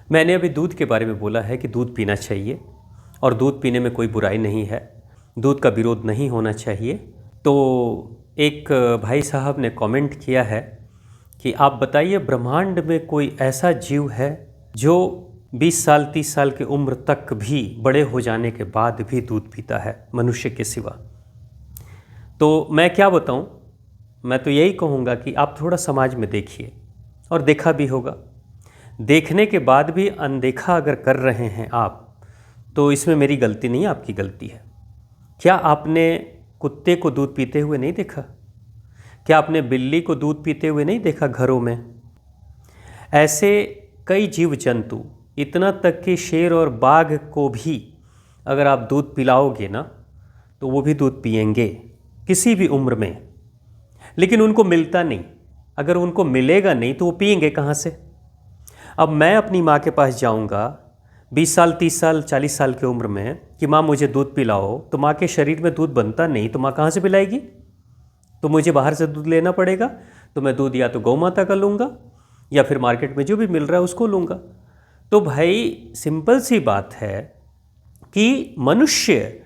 मैंने अभी दूध के बारे में बोला है कि दूध पीना चाहिए और दूध पीने में कोई बुराई नहीं है, दूध का विरोध नहीं होना चाहिए। तो एक भाई साहब ने कमेंट किया है कि आप बताइए ब्रह्मांड में कोई ऐसा जीव है जो 20 साल 30 साल की उम्र तक भी बड़े हो जाने के बाद भी दूध पीता है मनुष्य के सिवा। तो मैं क्या बताऊं, मैं तो यही कहूँगा कि आप थोड़ा समाज में देखिए, और देखा भी होगा। देखने के बाद भी अनदेखा अगर कर रहे हैं आप, तो इसमें मेरी गलती नहीं, आपकी गलती है। क्या आपने कुत्ते को दूध पीते हुए नहीं देखा? क्या आपने बिल्ली को दूध पीते हुए नहीं देखा घरों में? ऐसे कई जीव जंतु, इतना तक कि शेर और बाघ को भी अगर आप दूध पिलाओगे ना, तो वो भी दूध पिएंगे किसी भी उम्र में, लेकिन उनको मिलता नहीं। अगर उनको मिलेगा नहीं तो वो पिएंगे कहाँ से? अब मैं अपनी माँ के पास जाऊँगा 20 साल 30 साल 40 साल की उम्र में कि माँ मुझे दूध पिलाओ, तो माँ के शरीर में दूध बनता नहीं, तो माँ कहाँ से पिलाएगी? तो मुझे बाहर से दूध लेना पड़ेगा। तो मैं दूध या तो गौ माता का लूँगा या फिर मार्केट में जो भी मिल रहा है उसको लूँगा। तो भाई सिंपल सी बात है कि मनुष्य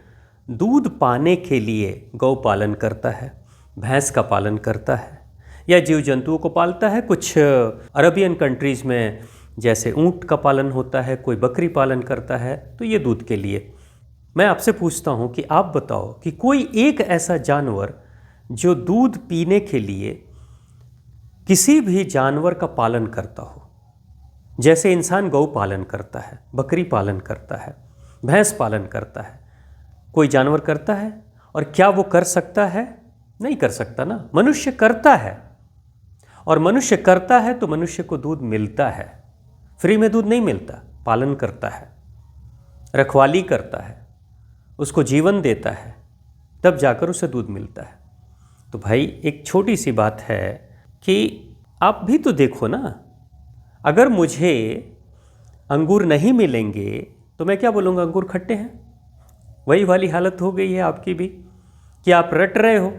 दूध पाने के लिए गौ पालन करता है, भैंस का पालन करता है, या जीव जंतुओं को पालता है। कुछ अरबियन कंट्रीज़ में जैसे ऊँट का पालन होता है, कोई बकरी पालन करता है, तो ये दूध के लिए। मैं आपसे पूछता हूँ कि आप बताओ कि कोई एक ऐसा जानवर जो दूध पीने के लिए किसी भी जानवर का पालन करता हो, जैसे इंसान गौ पालन करता है, बकरी पालन करता है, भैंस पालन करता है, कोई जानवर करता है? और क्या वो कर सकता है? नहीं कर सकता ना। मनुष्य करता है, और मनुष्य करता है तो मनुष्य को दूध मिलता है। फ्री में दूध नहीं मिलता, पालन करता है, रखवाली करता है, उसको जीवन देता है, तब जाकर उसे दूध मिलता है। तो भाई एक छोटी सी बात है कि आप भी तो देखो ना, अगर मुझे अंगूर नहीं मिलेंगे तो मैं क्या बोलूँगा? अंगूर खट्टे हैं। वही वाली हालत हो गई है आपकी भी कि आप रट रहे हो।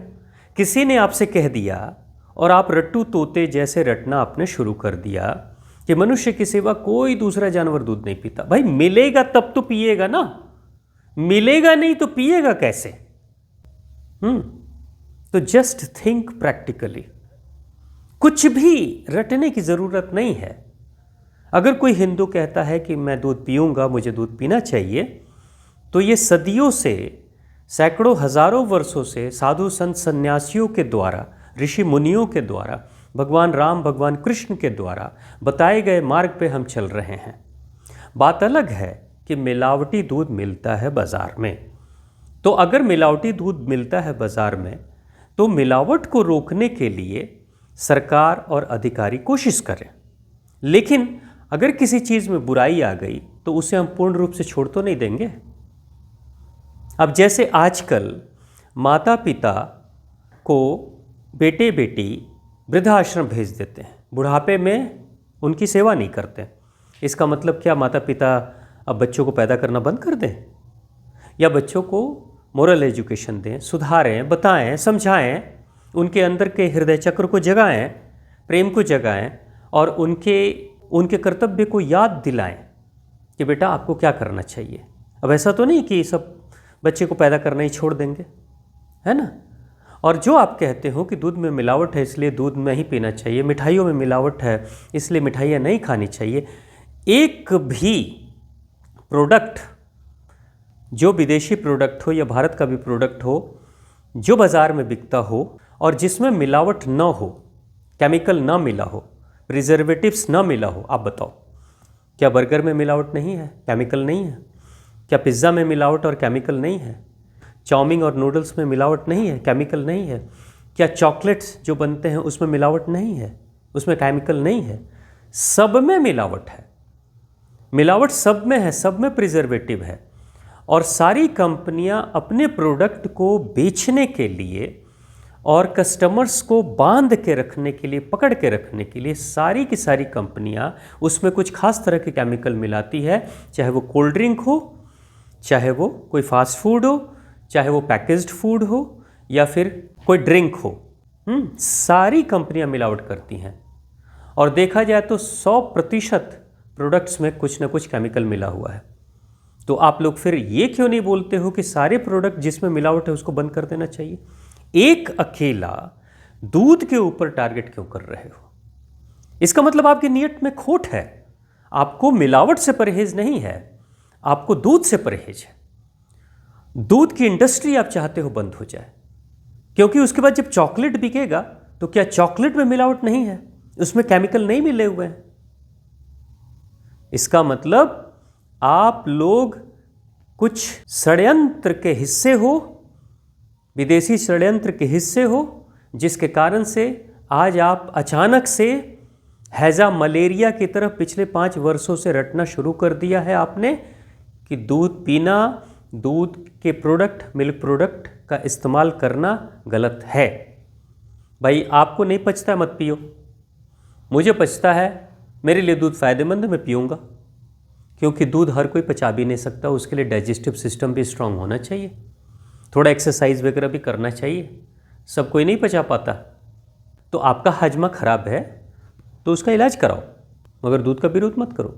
किसी ने आपसे कह दिया और आप रट्टू तोते जैसे रटना आपने शुरू कर दिया कि मनुष्य के सिवा कोई दूसरा जानवर दूध नहीं पीता। भाई मिलेगा तब तो पिएगा ना, मिलेगा नहीं तो पिएगा कैसे? तो जस्ट थिंक प्रैक्टिकली। कुछ भी रटने की ज़रूरत नहीं है। अगर कोई हिंदू कहता है कि मैं दूध पीऊँगा, मुझे दूध पीना चाहिए, तो ये सदियों से, सैकड़ों हजारों वर्षों से साधु संत सन्यासियों के द्वारा, ऋषि मुनियों के द्वारा, भगवान राम भगवान कृष्ण के द्वारा बताए गए मार्ग पे हम चल रहे हैं। बात अलग है कि मिलावटी दूध मिलता है बाज़ार में। तो अगर मिलावटी दूध मिलता है बाज़ार में, तो मिलावट को रोकने के लिए सरकार और अधिकारी कोशिश करें। लेकिन अगर किसी चीज़ में बुराई आ गई तो उसे हम पूर्ण रूप से छोड़ तो नहीं देंगे। अब जैसे आजकल माता पिता को बेटे बेटी वृद्धाश्रम भेज देते हैं, बुढ़ापे में उनकी सेवा नहीं करते। इसका मतलब क्या माता पिता अब बच्चों को पैदा करना बंद कर दें? या बच्चों को मोरल एजुकेशन दें, सुधारें, बताएं, समझाएं, उनके अंदर के हृदय चक्र को जगाएं, प्रेम को जगाएं, और उनके कर्तव्य को याद दिलाएं कि बेटा आपको क्या करना चाहिए। अब ऐसा तो नहीं कि सब बच्चे को पैदा करना ही छोड़ देंगे, है ना? और जो आप कहते हो कि दूध में मिलावट है इसलिए दूध नहीं पीना चाहिए, मिठाइयों में मिलावट है इसलिए मिठाइयाँ नहीं खानी चाहिए, एक भी प्रोडक्ट, जो विदेशी प्रोडक्ट हो या भारत का भी प्रोडक्ट हो, जो बाज़ार में बिकता हो और जिसमें मिलावट न हो, केमिकल ना मिला हो, प्रिजर्वेटिव्स ना मिला हो, आप बताओ क्या बर्गर में मिलावट नहीं है, केमिकल नहीं है? क्या पिज़्ज़ा में मिलावट और केमिकल नहीं है? चाउमीन और नूडल्स में मिलावट नहीं है, केमिकल नहीं है? क्या चॉकलेट्स जो बनते हैं उसमें मिलावट नहीं है, उसमें केमिकल नहीं है? सब में मिलावट है, मिलावट सब में है, सब में प्रिजर्वेटिव है। और सारी कंपनियां अपने प्रोडक्ट को बेचने के लिए और कस्टमर्स को बांध के रखने के लिए, पकड़ के रखने के लिए, सारी की सारी कंपनियां उसमें कुछ खास तरह के केमिकल मिलाती है। चाहे वो कोल्ड ड्रिंक हो, चाहे वो कोई फास्ट फूड हो, चाहे वो पैकेज्ड फूड हो, या फिर कोई ड्रिंक हो, सारी कंपनियां मिलावट करती हैं। और देखा जाए तो 100% प्रोडक्ट्स में कुछ ना कुछ केमिकल मिला हुआ है। तो आप लोग फिर ये क्यों नहीं बोलते हो कि सारे प्रोडक्ट जिसमें मिलावट है उसको बंद कर देना चाहिए? एक अकेला दूध के ऊपर टारगेट क्यों कर रहे हो? इसका मतलब आपकी नीयत में खोट है। आपको मिलावट से परहेज नहीं है, आपको दूध से परहेज है। दूध की इंडस्ट्री आप चाहते हो बंद हो जाए, क्योंकि उसके बाद जब चॉकलेट बिकेगा तो क्या चॉकलेट में मिलावट नहीं है, उसमें केमिकल नहीं मिले हुए हैं? इसका मतलब आप लोग कुछ षड्यंत्र के हिस्से हो, विदेशी षड्यंत्र के हिस्से हो, जिसके कारण से आज आप अचानक से हैजा मलेरिया की तरफ पिछले 5 वर्षों से रटना शुरू कर दिया है आपने कि दूध पीना, दूध के प्रोडक्ट, मिल्क प्रोडक्ट का इस्तेमाल करना गलत है। भाई आपको नहीं पचता मत पियो, मुझे पचता है, मेरे लिए दूध फ़ायदेमंद है, मैं पीऊँगा। क्योंकि दूध हर कोई पचा भी नहीं सकता, उसके लिए डाइजेस्टिव सिस्टम भी स्ट्रांग होना चाहिए, थोड़ा एक्सरसाइज वगैरह भी करना चाहिए, सब कोई नहीं पचा पाता। तो आपका हाजमा खराब है तो उसका इलाज कराओ, मगर दूध का विरोध मत करो।